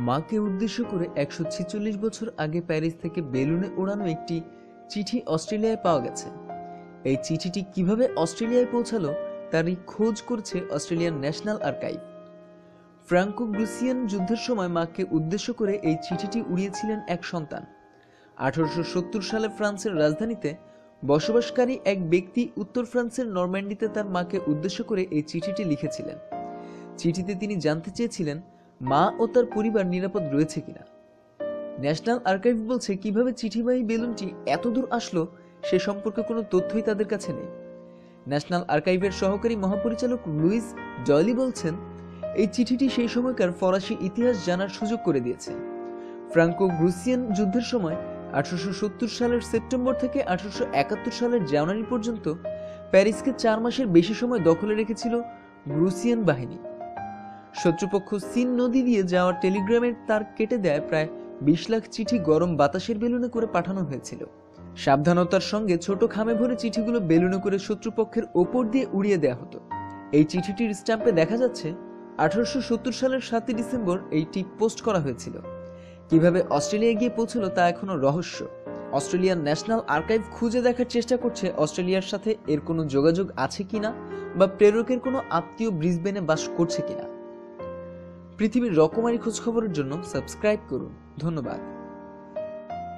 মাকে উদ্দেশ্য করে ১৪৬ বছর আগে প্যারিস থেকে বেলুনে ওড়ানো একটি চিঠি অস্ট্রেলিয়ায় পাওয়া গেছে। এই চিঠিটি কিভাবে অস্ট্রেলিয়ায় পৌঁছালো তারই খোঁজ করছে অস্ট্রেলিয়ান ন্যাশনাল আর্কাইভ। ফ্রাঙ্কো গ্রুসিয়ান যুদ্ধের সময় মাকে উদ্দেশ্য করে এই চিঠিটি উড়িয়েছিলেন এক সন্তান। ১৮৭০ সালে ফ্রান্সের রাজধানীতে বসবাসকারী এক ব্যক্তি উত্তর ফ্রান্সের নরম্যান্ডিতে তার মাকে উদ্দেশ্য করে এই চিঠিটি লিখেছিলেন। চিঠিতে তিনি জানতে চেয়েছিলেন মা ও তার পরিবার নিরাপদ রয়েছে কিনা। ন্যাশনাল আর্কাইভ বলছে কিভাবে চিঠিবাহী বেলুনটি এত দূর আসলো সে সম্পর্কে কোনো তথ্যই তাদের কাছে নেই। ন্যাশনাল আর্কাইভের সহকারী মহাপরিচালক লুইস ডয়লি বলছেন, এই চিঠিটি সেই সময়কার ফরাসি ইতিহাস জানার সুযোগ করে দিয়েছে। ফ্রাঙ্কো গ্রুসিয়ান যুদ্ধের সময় ১৮৭০ সালের সেপ্টেম্বর থেকে ১৮৭১ সালের জানুয়ারি পর্যন্ত প্যারিসকে ৪ মাসের বেশি সময় দখলে রেখেছিল গ্রুসিয়ান বাহিনী। শত্রুপক্ষ সিন নদী দিয়ে যাওয়া টেলিগ্রামের তার কেটে দেয় প্রায় ২০ লাখ চিঠি গরম বাতাসের বেলুনে করে পাঠানো হয়েছিল। সাবধানতার সঙ্গে ছোট খামে ভরে চিঠিগুলো বেলুনে করে শত্রুপক্ষের ওপর দিয়ে উড়িয়ে দেওয়া হতো। এই চিঠিটির স্ট্যাম্পে দেখা যাচ্ছে ১৮৭০ সালের ৭ ডিসেম্বর এইটি পোস্ট করা হয়েছিল। কিভাবে অস্ট্রেলিয়া গিয়ে পৌঁছলো তা এখনো রহস্য। অস্ট্রেলিয়ান ন্যাশনাল আর্কাইভ খুঁজে দেখার চেষ্টা করছে অস্ট্রেলিয়ার সাথে এর কোনো যোগাযোগ আছে কিনা বা প্রেরকের কোনো আত্মীয় ব্রিসবেনে বাস করছে কিনা। পৃথিবীর রকমারি খোঁজখবরের জন্য সাবস্ক্রাইব করুন। ধন্যবাদ।